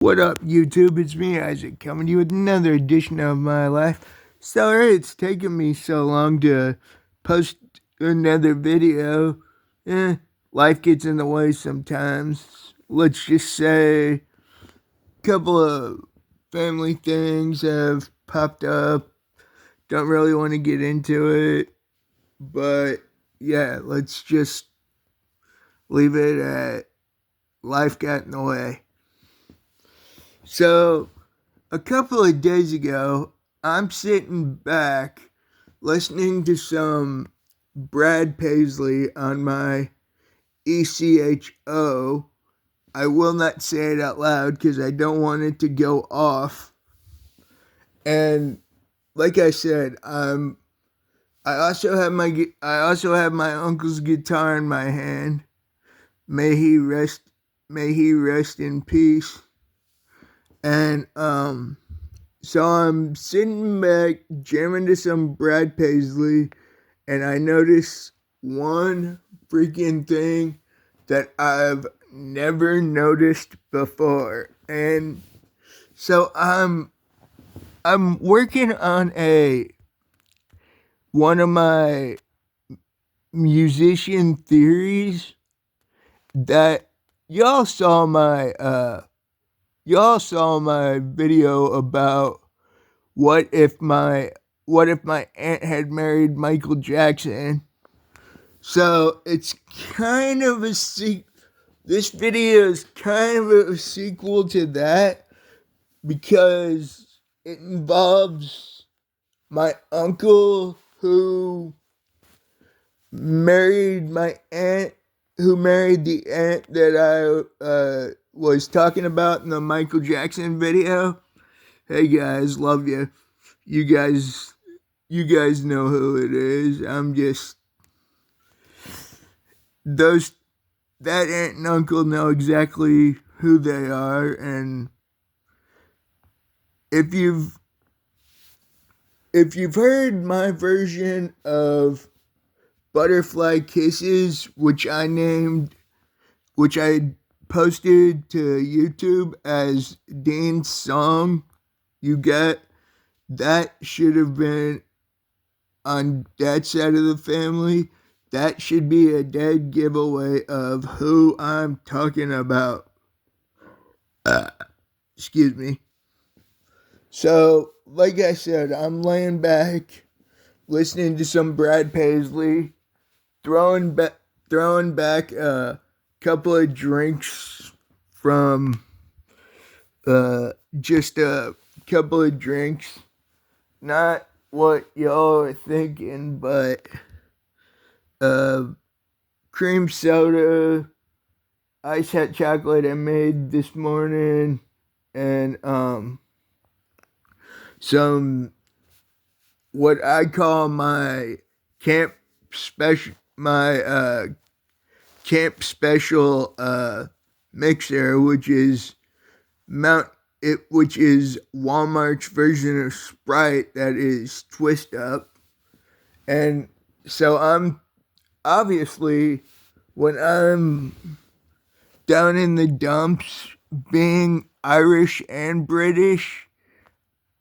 What up, YouTube? It's me, Isaac, coming to you with another edition of my life. Sorry it's taken me so long to post another video. Eh, Life gets in the way sometimes. Let's just say a couple of family things have popped up. Don't really want to get into it, but yeah, let's just leave it at life got in the way. So, a couple of days ago, I'm sitting back listening to some Brad Paisley on my ECHO. I will not say it out loud because I don't want it to go off. And like I said, I also have my uncle's guitar in my hand. May he rest in peace. And so I'm sitting back jamming to some Brad Paisley, and I notice one freaking thing that I've never noticed before. And so I'm working on one of my musician theories that y'all saw my video about what if my aunt had married Michael Jackson. So it's kind of this video is kind of a sequel to that because it involves my uncle who married the aunt that I was talking about in the Michael Jackson video. Hey guys, love you. You guys know who it is. I'm just that aunt and uncle know exactly who they are, and if you've heard my version of Butterfly Kisses, which I posted to YouTube as Dean's song, that should have been on that side of the family. That should be a dead giveaway of who I'm talking about. Excuse me. So, like I said, I'm laying back, listening to some Brad Paisley, throwing back a couple of drinks from just a couple of drinks. Not what y'all are thinking, but cream soda, ice hot chocolate I made this morning, and some what I call my camp special mixer, which is Walmart's version of Sprite that is twist up. And so I'm obviously, when I'm down in the dumps, being Irish and British,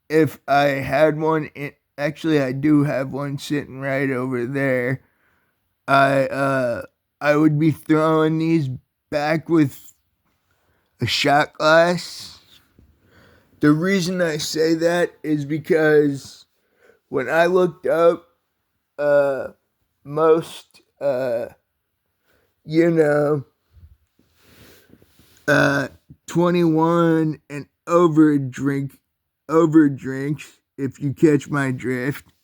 if I had one actually I do have one sitting right over there, I would be throwing these back with a shot glass. The reason I say that is because when I looked up most 21 and over drinks, if you catch my drift.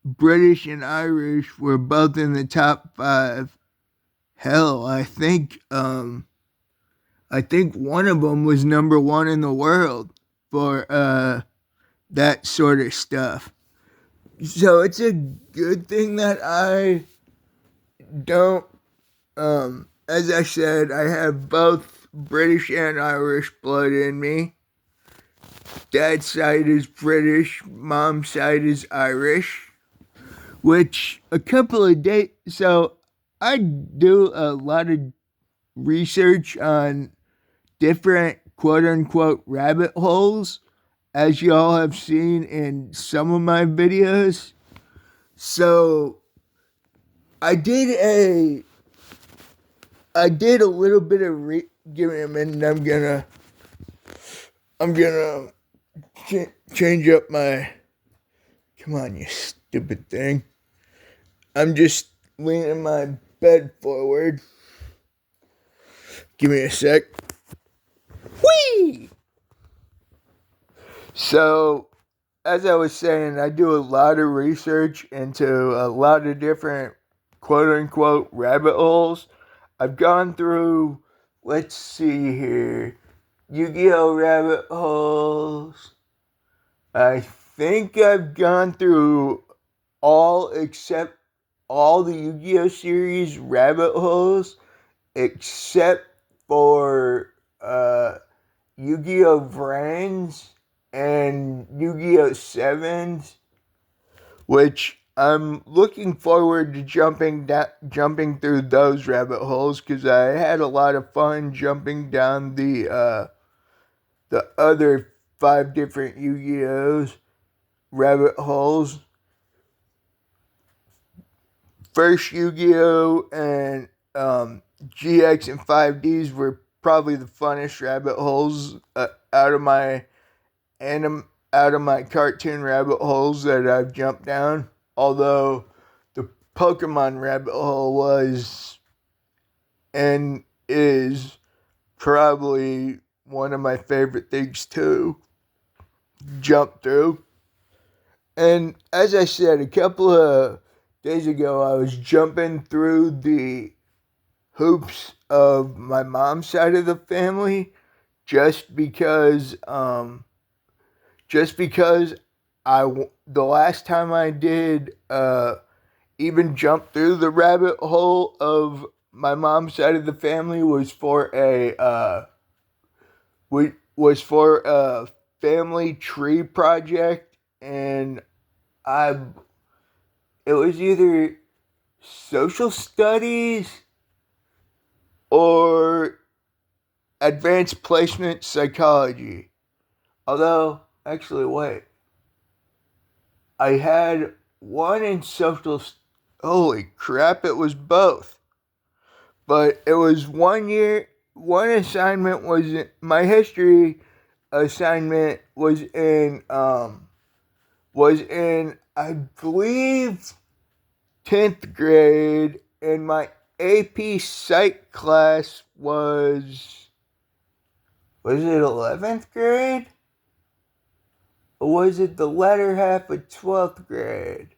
British and Irish were both in the top 5. Hell, I think one of them was number 1 in the world for that sort of stuff. So it's a good thing that I don't, as I said, I have both British and Irish blood in me. Dad's side is British, mom's side is Irish, which so I do a lot of research on different quote-unquote rabbit holes, as y'all have seen in some of my videos. So I did a little bit of give me a minute. I'm gonna change up my. Come on, you stupid thing. I'm just leaning my bed forward. Give me a sec. Whee! So, as I was saying, I do a lot of research into a lot of different quote-unquote rabbit holes. I've gone through, let's see here, Yu-Gi-Oh! Rabbit holes. I think I've gone through all the Yu-Gi-Oh! Series rabbit holes, except for Yu-Gi-Oh! Vrains and Yu-Gi-Oh! 7s, which I'm looking forward to jumping through those rabbit holes, because I had a lot of fun jumping down the other 5 different Yu-Gi-Ohs rabbit holes. First Yu-Gi-Oh! And GX and 5Ds were probably the funnest rabbit holes out of my cartoon rabbit holes that I've jumped down. Although the Pokemon rabbit hole was and is probably one of my favorite things to jump through. And as I said a couple of days ago, I was jumping through the hoops of my mom's side of the family just because the last time I did even jump through the rabbit hole of my mom's side of the family was for a family tree project, and it was either social studies or advanced placement psychology. Although, actually, wait. I had one in holy crap, it was both. But it was one assignment my history assignment was in, I believe, 10th grade, and my AP Psych class was it 11th grade? Or was it the latter half of 12th grade?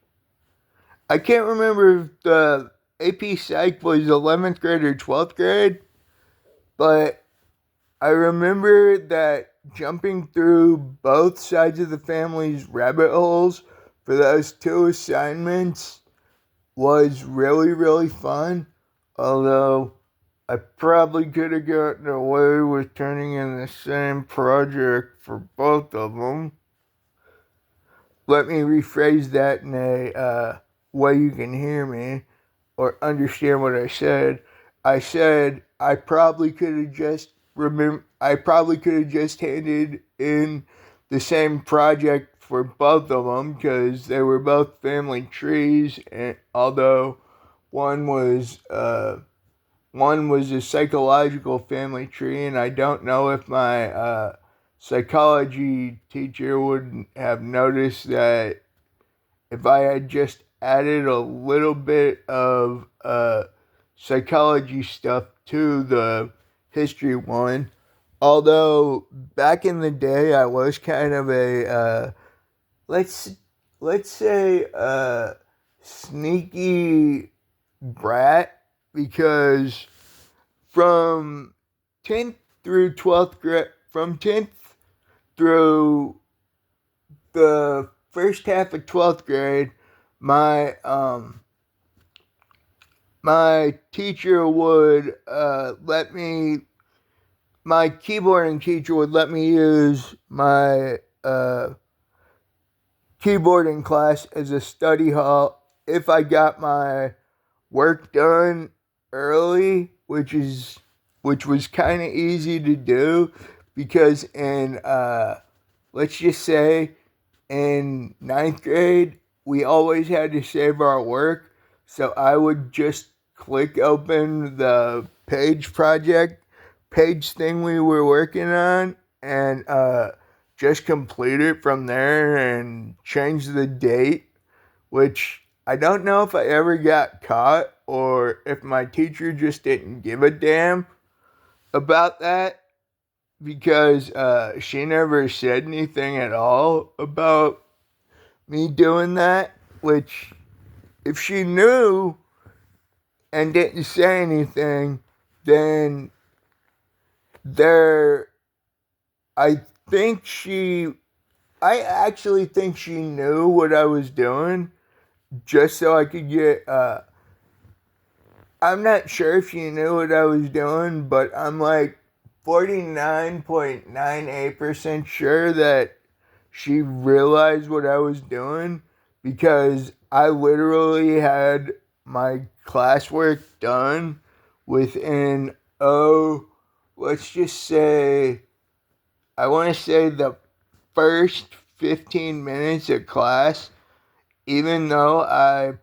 I can't remember if the AP Psych was 11th grade or 12th grade, but I remember that jumping through both sides of the family's rabbit holes for those 2 assignments was really, really fun. Although I probably could have gotten away with turning in the same project for both of them. Let me rephrase that in a way you can hear me or understand what I said. I said I probably could have just handed in the same project for both of them, because they were both family trees, and although one was a psychological family tree, and I don't know if my psychology teacher would have noticed that if I had just added a little bit of psychology stuff to the history one. Although back in the day, I was kind of a let's say sneaky brat, because from 10th through 12th grade, from 10th through the first half of 12th grade, my teacher would my keyboarding teacher would let me use my keyboarding class as a study hall if I got my work done early, which is which was kind of easy to do because in, let's just say, in ninth grade, we always had to save our work. So I would just click open the page thing we were working on, and just complete it from there and change the date, which I don't know if I ever got caught or if my teacher just didn't give a damn about that because she never said anything at all about me doing that, which if she knew and didn't say anything, then there, I think she, I actually think she knew what I was doing just so I could get, I'm not sure if she knew what I was doing, but I'm like 49.98% sure that she realized what I was doing because I literally had my classwork done within, let's just say, I want to say the first 15 minutes of class, even though I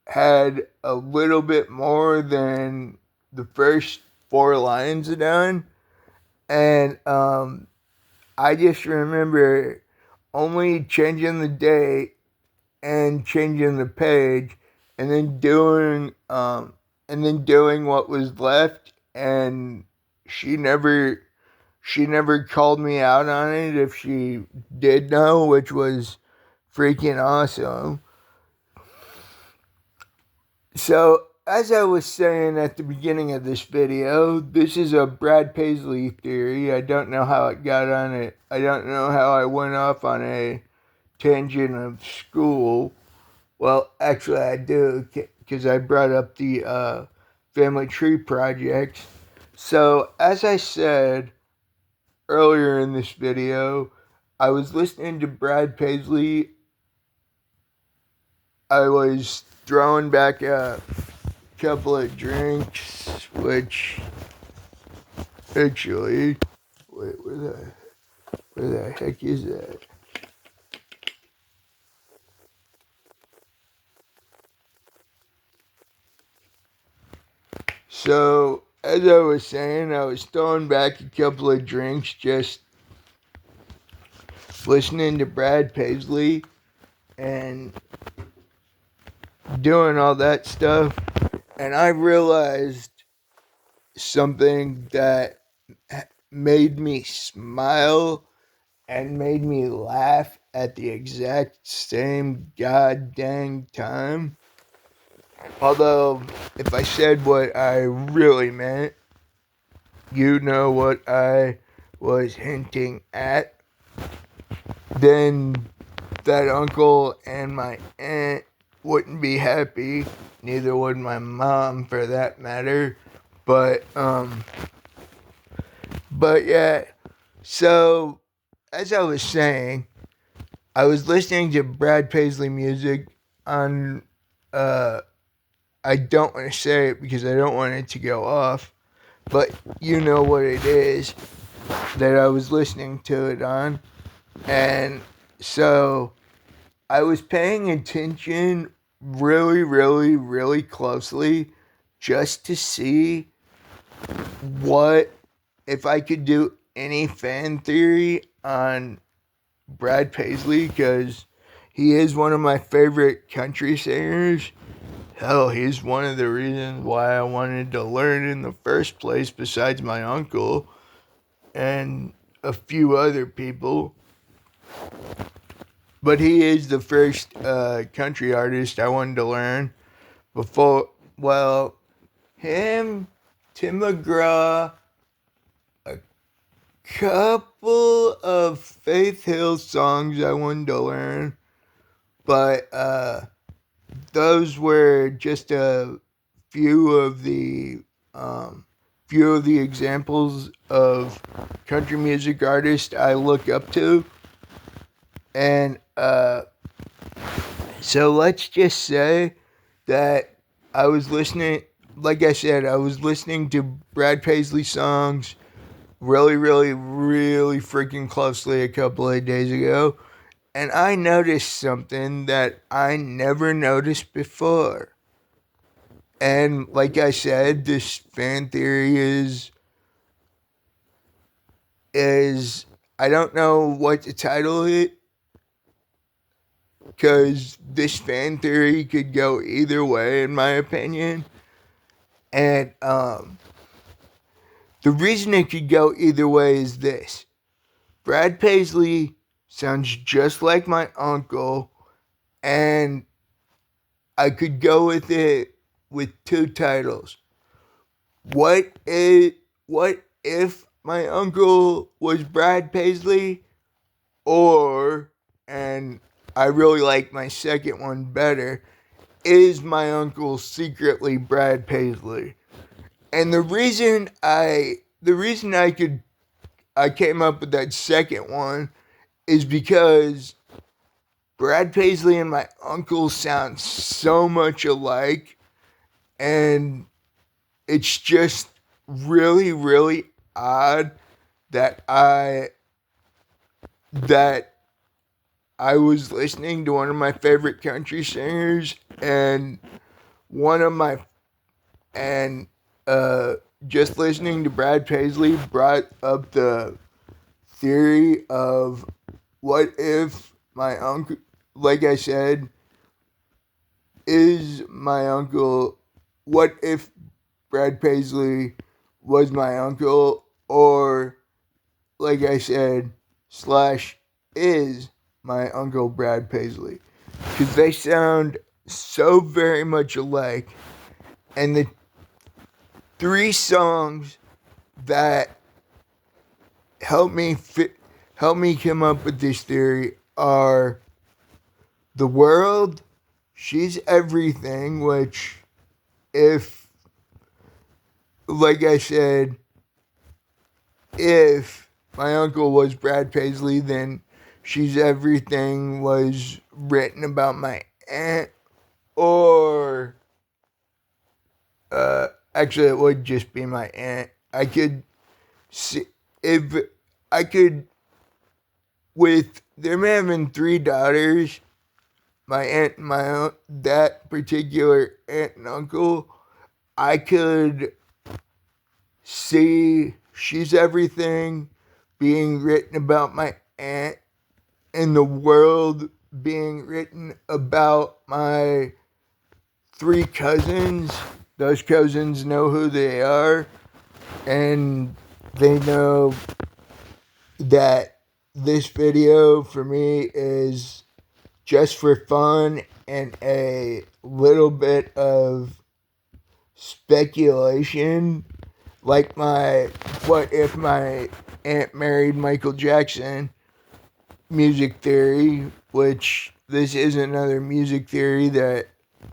had a little bit more than the first 4 lines done. And I just remember only changing the date and changing the page and then doing what was left, and she never called me out on it if she did know, which was freaking awesome. So, as I was saying at the beginning of this video, this is a Brad Paisley theory. I don't know how it got on it. I don't know how I went off on a tangent of school. Well, actually I do, because I brought up the family tree project. So, as I said earlier in this video, I was listening to Brad Paisley. I was throwing back a couple of drinks, which actually, wait, where the heck is that? So, as I was saying, I was throwing back a couple of drinks, just listening to Brad Paisley and doing all that stuff, and I realized something that made me smile and made me laugh at the exact same god dang time. Although, if I said what I really meant, you know what I was hinting at, then that uncle and my aunt wouldn't be happy, neither would my mom for that matter, but yeah, so, as I was saying, I was listening to Brad Paisley music on, I don't want to say it because I don't want it to go off, but you know what it is that I was listening to it on. And so I was paying attention really, really, really closely just to see what, if I could do any fan theory on Brad Paisley, because he is one of my favorite country singers. Hell, he's one of the reasons why I wanted to learn in the first place, besides my uncle and a few other people. But he is the first country artist I wanted to learn before, well, him, Tim McGraw, a couple of Faith Hill songs I wanted to learn, but those were just a few of the examples of country music artists I look up to. And so let's just say that I was listening like I said, I was listening to Brad Paisley songs really, really, really freaking closely a couple of days ago, and I noticed something that I never noticed before. And like I said, this fan theory is I don't know what to title it because this fan theory could go either way, in my opinion. And the reason it could go either way is this: Brad Paisley sounds just like my uncle, and I could go with it with two titles. What if my uncle was Brad Paisley? Or, and I really like my second one better, is my uncle secretly Brad Paisley? And I came up with that second one is because Brad Paisley and my uncle sound so much alike, and it's just really, really odd that that I was listening to one of my favorite country singers, and one of my and just listening to Brad Paisley brought up the theory of what if my uncle, like I said, is my uncle, what if Brad Paisley was my uncle, or like I said, slash is my uncle Brad Paisley? Because they sound so very much alike. And the three songs that help me come up with this theory are The World, She's Everything, which, if, like I said, if my uncle was Brad Paisley, then She's Everything was written about my aunt, or actually it would just be my aunt. I could see if I could, with them having three daughters, my aunt and that particular aunt and uncle, I could see She's Everything being written about my aunt, and The World being written about my three cousins. Those cousins know who they are, and they know that this video for me is just for fun and a little bit of speculation, like my what if my aunt married Michael Jackson music theory, which this is another music theory that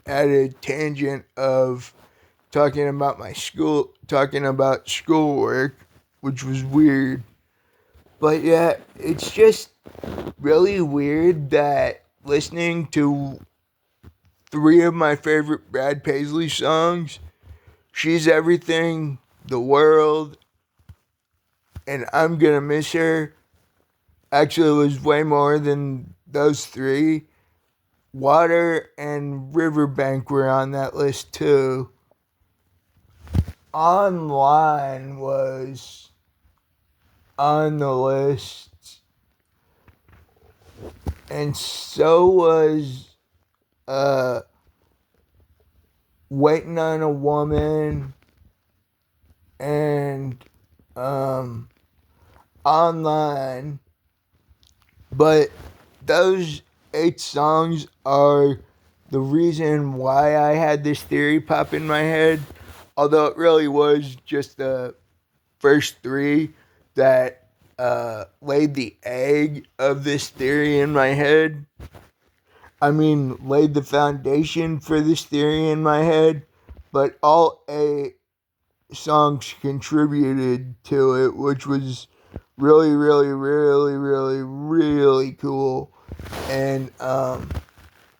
had a tangent of talking about schoolwork, which was weird. But yeah, it's just really weird that listening to three of my favorite Brad Paisley songs, She's Everything, The World, and I'm Gonna Miss Her, actually it was way more than those three. Water and Riverbank were on that list too. Online was on the list, and so was Waiting on a Woman, and Online. But those 8 songs are the reason why I had this theory pop in my head, although it really was just the first 3 that laid the egg of this theory in my head. I mean, laid the foundation for this theory in my head, but all 8 songs contributed to it, which was really, really, really, really, really cool. And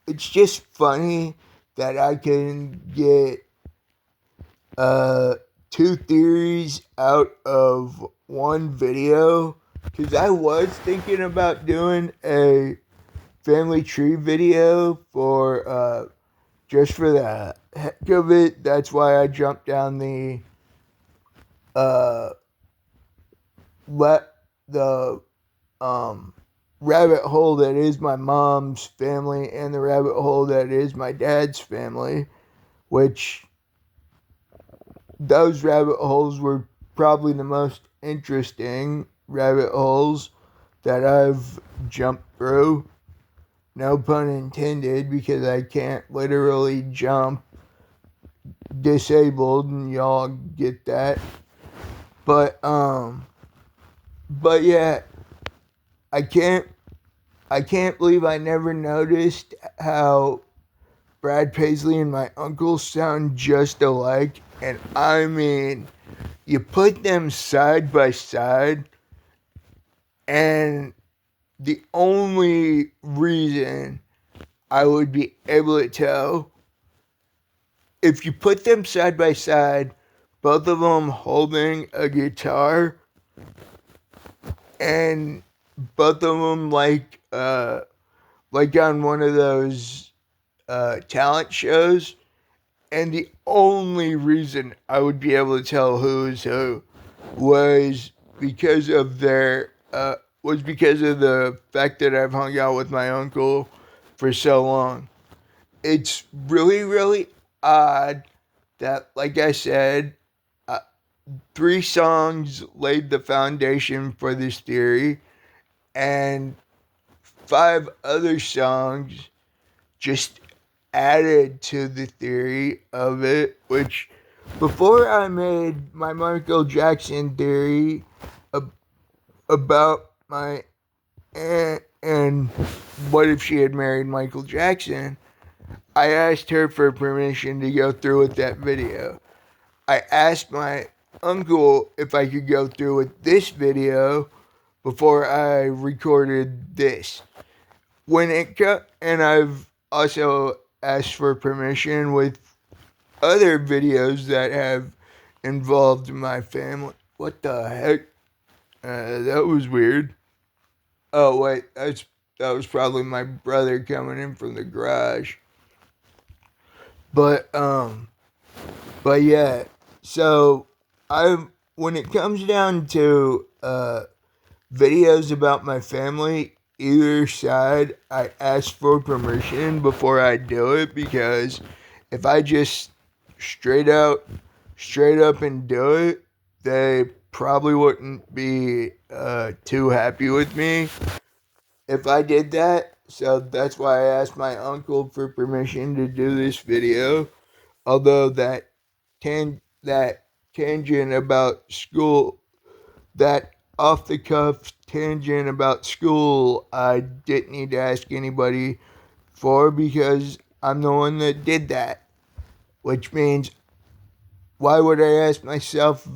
it's just funny that I can get uh, two theories out of one video, because I was thinking about doing a family tree video for just for the heck of it. That's why I jumped down uh let the um rabbit hole that is my mom's family and the rabbit hole that is my dad's family, which those rabbit holes were probably the most interesting rabbit holes that I've jumped through. No pun intended, because I can't literally jump disabled, and y'all get that. But but yeah, I can't I can't believe I never noticed how Brad Paisley and my uncle sound just alike. And I mean, you put them side by side, and the only reason I would be able to tell, if you put them side by side, both of them holding a guitar, and both of them like on one of those talent shows, and the only reason I would be able to tell who is who was because of their was because of the fact that I've hung out with my uncle for so long. It's really odd that, like I said, uh, three songs laid the foundation for this theory, and five other songs just added to the theory of it, which before I made my Michael Jackson theory about my aunt and what if she had married Michael Jackson, I asked her for permission to go through with that video. I asked my uncle if I could go through with this video before I recorded this. And I've also asked for permission with other videos that have involved my family. What the heck? That was weird. Oh wait, that was probably my brother coming in from the garage. But but yeah. So I when it comes down to videos about my family, either side, I ask for permission before I do it, because if I just straight straight up and do it, they probably wouldn't be too happy with me if I did that. So that's why I asked my uncle for permission to do this video. Although that tangent about school, that off the cuff tangent about school, I didn't need to ask anybody for, because I'm the one that did that. Which means, why would I ask myself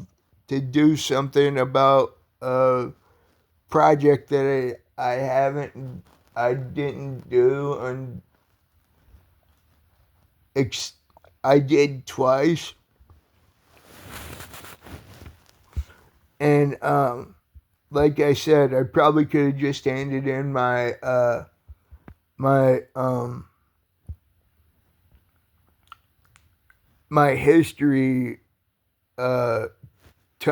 to do something about a project that I didn't do, and I did twice. And like I said, I probably could have just handed in my my history uh t-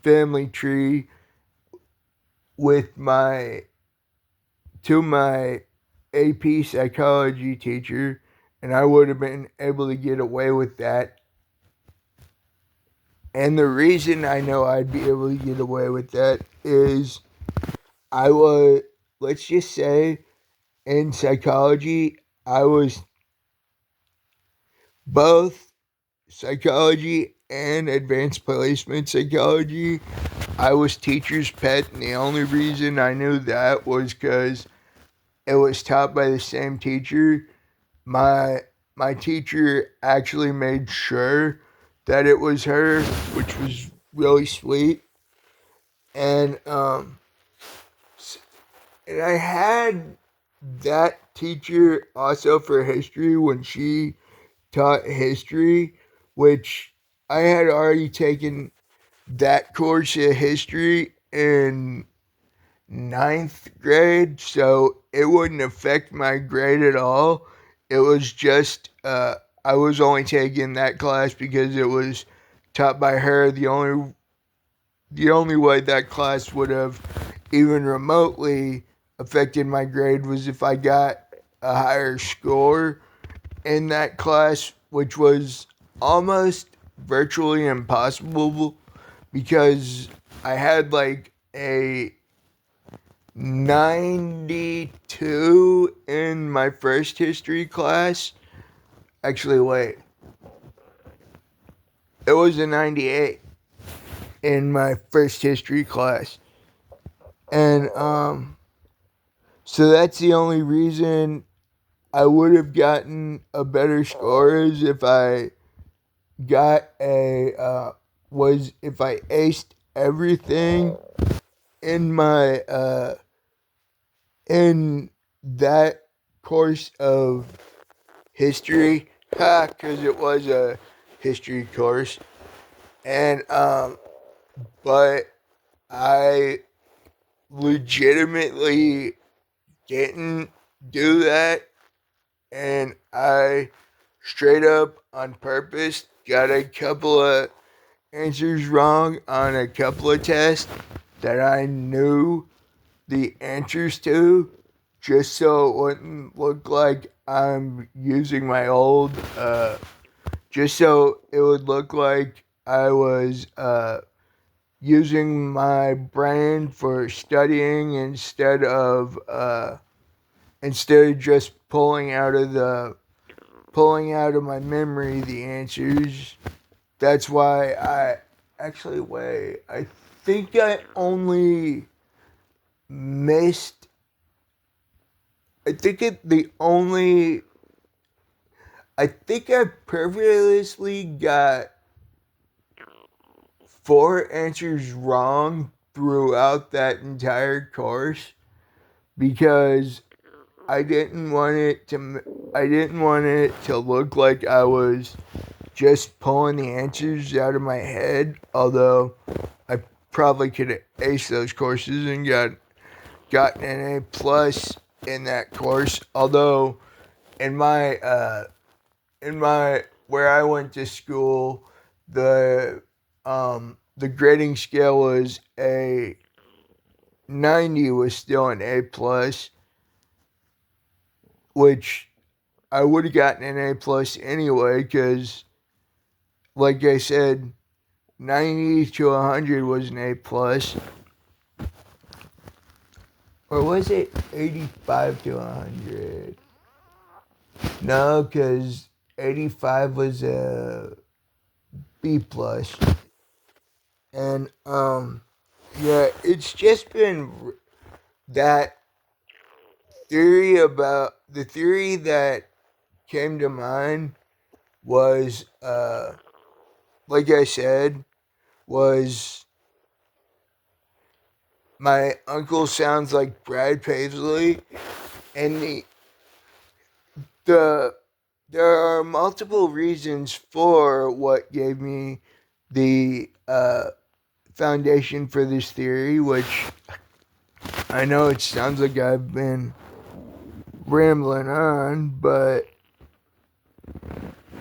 family tree with my to my AP psychology teacher, and I would have been able to get away with that. And the reason I know I'd be able to get away with that is I was, let's just say, in psychology, I was both psychology and advanced placement psychology. I was teacher's pet, and the only reason I knew that was because it was taught by the same teacher. My my teacher actually made sure that it was her, which was really sweet. And and I had that teacher also for history when she taught history, which I had already taken that course of history in ninth grade, so it wouldn't affect my grade at all. It was just I was only taking that class because it was taught by her. The only way that class would have even remotely affected my grade was if I got a higher score in that class, which was almost virtually impossible because I had like a 92 in my first history class. Actually, wait, it was a 98 in my first history class. And so that's the only reason I would have gotten a better score is if I got was if I aced everything in my in that course of history, because it was a history course, and but I legitimately didn't do that, and I straight up on purpose got a couple of answers wrong on a couple of tests that I knew the answers to, just so it wouldn't look like I'm using my old, just so it would look like I was using my brain for studying instead of just pulling out of my memory the answers. That's why I actually wait. I think I only missed. I think it the only. I think I purposely got 4 answers wrong throughout that entire course because I didn't want it to. I didn't want it to look like I was just pulling the answers out of my head. Although I probably could have aced those courses and gotten an A+ in that course. Although in my where I went to school, the grading scale was a 90 was still an A+, which I would have gotten an A+ anyway because, like I said, 90 to 100 was an A+. Or was it 85 to 100? No, because 85 was a B+. And, yeah, it's just been that the theory that came to mind was, like I said, was my uncle sounds like Brad Paisley, and the there are multiple reasons for what gave me the foundation for this theory, which I know it sounds like I've been rambling on, but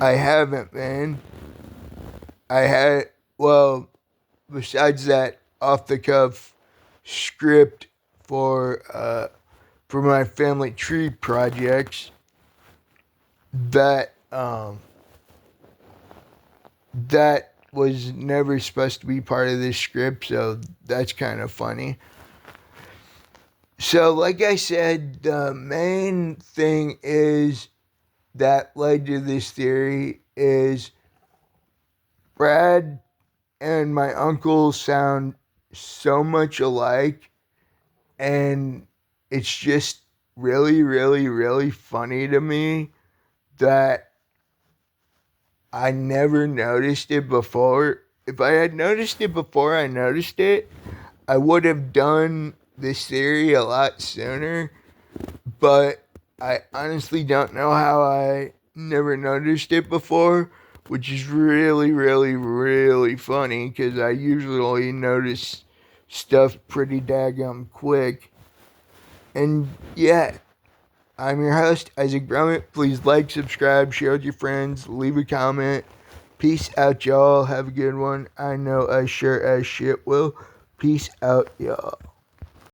I haven't been. I had, well, besides that off the cuff script for my family tree projects that that was never supposed to be part of this script, so that's kind of funny. So, like I said, the main thing is that led to this theory is Brad and my uncle sound so much alike, and it's just really, really, really funny to me that I never noticed it before. If I had noticed it before I noticed it, I would have done this theory a lot sooner, but I honestly don't know how I never noticed it before. which is really, really, really funny because I usually notice stuff pretty daggum quick. And yeah, I'm your host, Isaac Brummett. Please like, subscribe, share with your friends, leave a comment. Peace out, y'all. Have a good one. I know I sure as shit will. Peace out, y'all.